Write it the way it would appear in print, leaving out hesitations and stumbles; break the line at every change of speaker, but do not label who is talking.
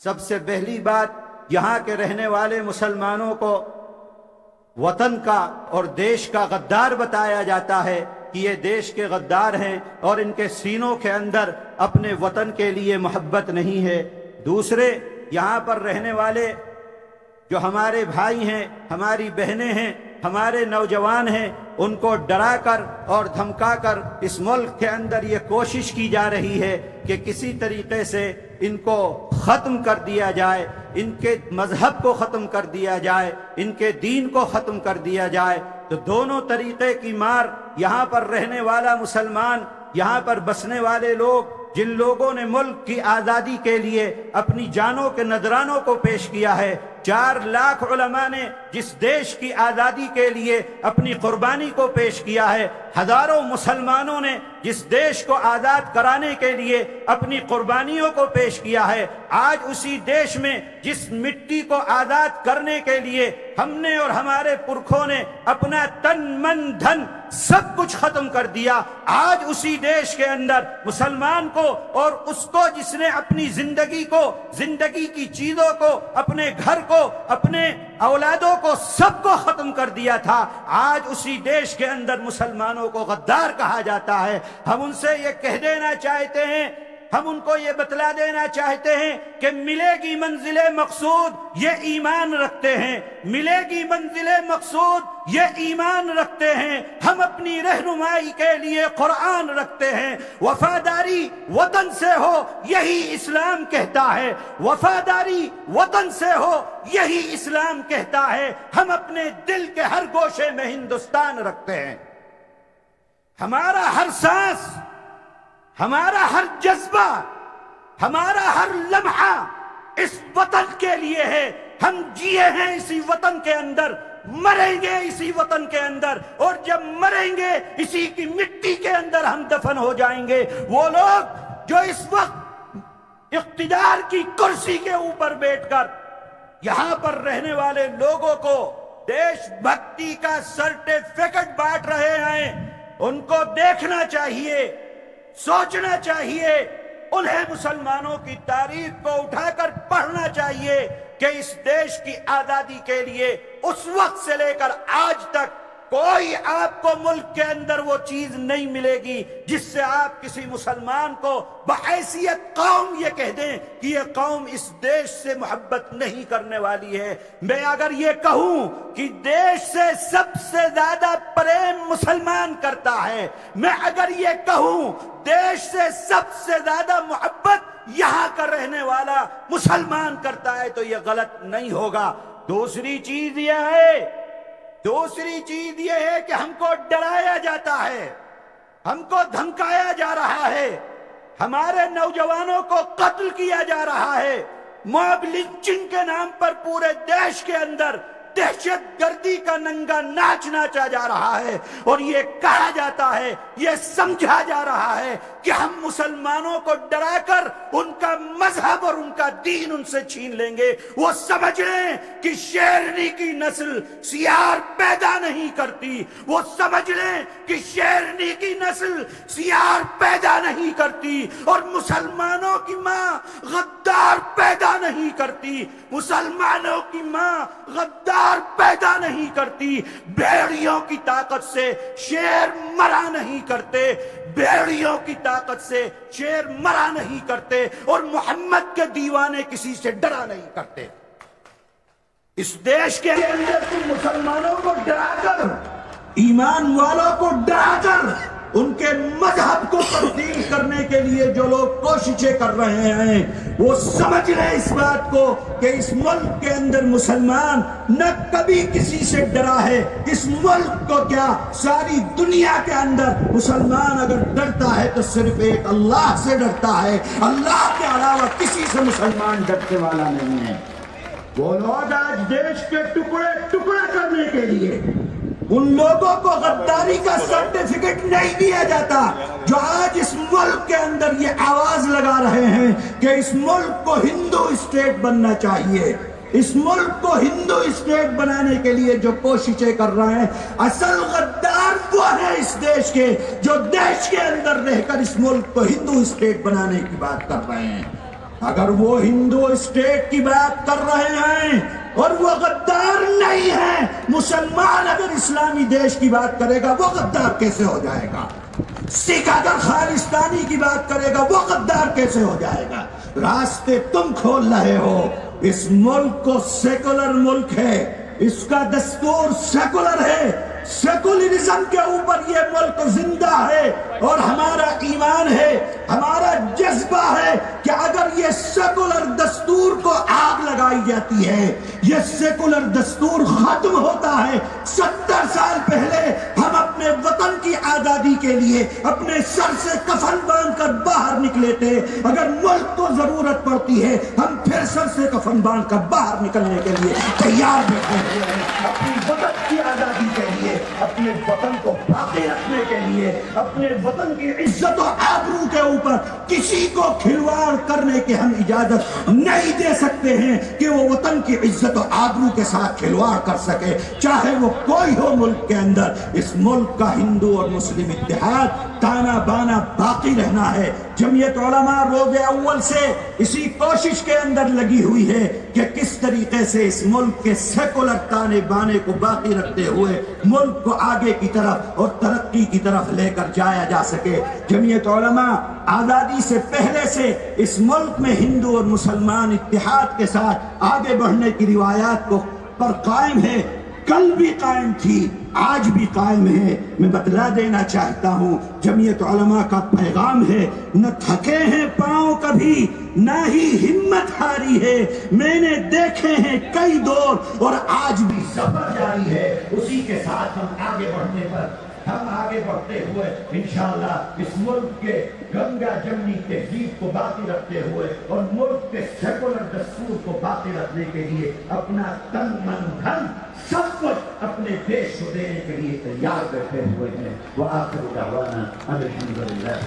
سب سے پہلی بات یہاں کے رہنے والے مسلمانوں کو وطن کا اور دیش کا غدار بتایا جاتا ہے کہ یہ دیش کے غدار ہیں اور ان کے سینوں کے اندر اپنے وطن کے لیے محبت نہیں ہے۔ دوسرے، یہاں پر رہنے والے جو ہمارے بھائی ہیں، ہماری بہنیں ہیں، ہمارے نوجوان ہیں، ان کو ڈرا کر اور دھمکا کر اس ملک کے اندر یہ کوشش کی جا رہی ہے کہ کسی طریقے سے ان کو ختم کر دیا جائے، ان کے مذہب کو ختم کر دیا جائے، ان کے دین کو ختم کر دیا جائے۔ تو دونوں طریقے کی مار یہاں پر رہنے والا مسلمان، یہاں پر بسنے والے لوگ، جن لوگوں نے ملک کی آزادی کے لیے اپنی جانوں کے نذرانوں کو پیش کیا ہے، 4 لاکھ علماء نے جس دیش کی آزادی کے لیے اپنی قربانی کو پیش کیا ہے، ہزاروں مسلمانوں نے جس دیش کو آزاد کرانے کے لیے اپنی قربانیوں کو پیش کیا ہے، آج اسی دیش میں جس مٹی کو آزاد کرنے کے لیے ہم نے اور ہمارے پرکھوں نے اپنا تن من دھن سب کچھ ختم کر دیا، آج اسی دیش کے اندر مسلمان کو اور اس کو جس نے اپنی زندگی کو، زندگی کی چیزوں کو، اپنے گھر کو، اپنے اولادوں کو، سب کو ختم کر دیا تھا، آج اسی دیش کے اندر مسلمانوں کو غدار کہا جاتا ہے۔ ہم ان سے یہ کہہ دینا چاہتے ہیں، ہم ان کو یہ بتلا دینا چاہتے ہیں کہ ملے گی منزل مقصود، یہ ایمان رکھتے ہیں، ملے گی منزل مقصود، یہ ایمان رکھتے ہیں، ہم اپنی رہنمائی کے لیے قرآن رکھتے ہیں، وفاداری وطن سے ہو یہی اسلام کہتا ہے، وفاداری وطن سے ہو یہی اسلام کہتا ہے، ہم اپنے دل کے ہر گوشے میں ہندوستان رکھتے ہیں، ہمارا ہر سانس، ہمارا ہر جذبہ، ہمارا ہر لمحہ اس وطن کے لیے ہے، ہم جیے ہیں اسی وطن کے اندر، مریں گے اسی وطن کے اندر، اور جب مریں گے اسی کی مٹی کے اندر ہم دفن ہو جائیں گے۔ وہ لوگ جو اس وقت اقتدار کی کرسی کے اوپر بیٹھ کر یہاں پر رہنے والے لوگوں کو دیش بھکتی کا سرٹیفکیٹ بانٹ رہے ہیں، ان کو دیکھنا چاہیے، سوچنا چاہیے، انہیں مسلمانوں کی تاریخ کو اٹھا کر پڑھنا چاہیے کہ اس دیش کی آزادی کے لیے اس وقت سے لے کر آج تک کوئی آپ کو ملک کے اندر وہ چیز نہیں ملے گی جس سے آپ کسی مسلمان کو بحیثیت قوم یہ کہہ دیں کہ یہ قوم اس دیش سے محبت نہیں کرنے والی ہے۔ میں اگر یہ کہوں کہ دیش سے سب سے زیادہ پریم مسلمان کرتا ہے، میں اگر یہ کہوں دیش سے سب سے زیادہ محبت یہاں کا رہنے والا مسلمان کرتا ہے تو یہ غلط نہیں ہوگا۔ دوسری چیز یہ ہے کہ ہم کو ڈرایا جاتا ہے، ہم کو دھمکایا جا رہا ہے، ہمارے نوجوانوں کو قتل کیا جا رہا ہے، موب لنچنگ کے نام پر پورے دیش کے اندر دہشت گردی کا ننگا ناچ ناچا جا رہا ہے، اور یہ کہا جاتا ہے، یہ سمجھا جا رہا ہے کہ ہم مسلمانوں کو ڈرا کر ان کا مذہب اور ان کا دین ان سے چھین لیں گے۔ وہ سمجھ لیں کہ شیرنی کی نسل سیار پیدا نہیں کرتی، وہ سمجھ لیں کہ شیرنی کی نسل سیار پیدا نہیں کرتی، اور مسلمانوں کی ماں غدار پیدا نہیں کرتی، مسلمانوں کی ماں غدار پیدا نہیں کرتی۔ بھیڑیوں کی طاقت سے شیر مرا نہیں کرتے، بھیڑیوں کی طاقت سے شیر مرا نہیں کرتے، اور محمد کے دیوانے کسی سے ڈرا نہیں کرتے۔ اس دیش کے اندر تم مسلمانوں کو ڈرا کر، ایمان والوں کو ڈرا کر، ان کے مذہب کو تبدیل کرنے کے لیے جو لوگ کوششیں کر رہے ہیں، وہ سمجھ لیں اس بات کو کہ اس ملک کے اندر مسلمان نہ کبھی کسی سے ڈرا ہے۔ اس ملک کو کیا، ساری دنیا کے اندر مسلمان اگر ڈرتا ہے تو صرف ایک اللہ سے ڈرتا ہے، اللہ کے علاوہ کسی سے مسلمان ڈرنے والا نہیں ہے۔ وہ لوگ آج دیش کے ٹکڑے ٹکڑے کرنے کے لیے ان لوگوں کو غداری کا سرٹیفکیٹ نہیں دیا جاتا جو آج اس ملک کے اندر یہ آواز لگا رہے ہیں کہ اس ملک کو ہندو اسٹیٹ بننا چاہیے، اس ملک کو ہندو اسٹیٹ بنانے کے لیے جو کوششیں کر رہے ہیں۔ اصل غدار وہ ہے اس دیش کے جو دیش کے اندر رہ کر اس ملک کو ہندو اسٹیٹ بنانے کی بات کر رہے ہیں۔ اگر وہ ہندو اسٹیٹ کی بات کر رہے ہیں اور وہ غدار نہیں ہیں، مسلمان اگر اسلامی دیش کی بات کرے گا وہ غدار کیسے ہو جائے گا؟ سکھ اگر خالستانی کی بات کرے گا وہ غدار کیسے ہو جائے گا؟ راستے تم کھول رہے ہو۔ اس ملک کو سیکولر ملک ہے، اس کا دستور سیکولر ہے، سیکولرزم کے اوپر یہ ملک زندہ ہے، اور ہمارا ایمان ہے، ہمارا جذبہ ہے کہ اگر یہ سیکولر دستور کو آگ لگائی جاتی ہے، یہ سیکولر دستور ختم ہوتا ہے۔ 70 سال پہلے ہم اپنے وطن کی آزادی کے لیے اپنے سر سے کفن باندھ کر باہر نکلے تھے، اگر ملک کو ضرورت پڑتی ہے ہم پھر سر سے کفن باندھ کر باہر نکلنے کے لیے تیار بیٹھے ہوئے ہیں، اپنی وطن کی آزادی کے لیے، اپنے وطن کو باقی رکھنے کے لیے، اپنے وطن کی عزت و آبرو کے اوپر کسی کو کھلواڑ کرنے کی ہم اجازت نہیں دے سکتے ہیں کہ وہ وطن کی عزت و آبرو کے ساتھ کھلواڑ کر سکے، چاہے وہ کوئی ہو ملک کے اندر۔ اس ملک کا ہندو اور مسلم اتحاد تانا بانا باقی رہنا ہے۔ جمعیت علماء روز اول سے اسی کوشش کے اندر لگی ہوئی ہے کہ کس طریقے سے اس ملک کے سیکولر تانے بانے کو باقی رکھتے ہوئے ملک کو آگے کی طرف اور ترقی کی طرف لے کر جایا جا سکے۔ جمعیت علماء آزادی سے پہلے سے اس ملک میں ہندو اور مسلمان اتحاد کے ساتھ آگے بڑھنے کی روایات کو پر قائم ہے، کل بھی قائم تھی، آج بھی قائم ہے۔ میں بتلا دینا چاہتا ہوں، جمعیت علماء کا پیغام ہے، نہ تھکے ہیں پاؤں کبھی، نہ ہی ہمت ہاری ہے، میں نے دیکھے ہیں کئی دور اور آج بھی سفر جاری ہے۔ اسی کے ساتھ ہم آگے بڑھتے ہوئے انشاءاللہ اس ملک کے گنگا جمنی تہذیب کو باقی رکھتے ہوئے اور ملک کے سیکولر دستور کو باقی رکھنے کے لیے اپنا تن من دھن سب کچھ اپنے دیش کو دینے کے لیے تیار بیٹھے ہوئے ہیں۔ وآخر دعوانا الحمدللہ۔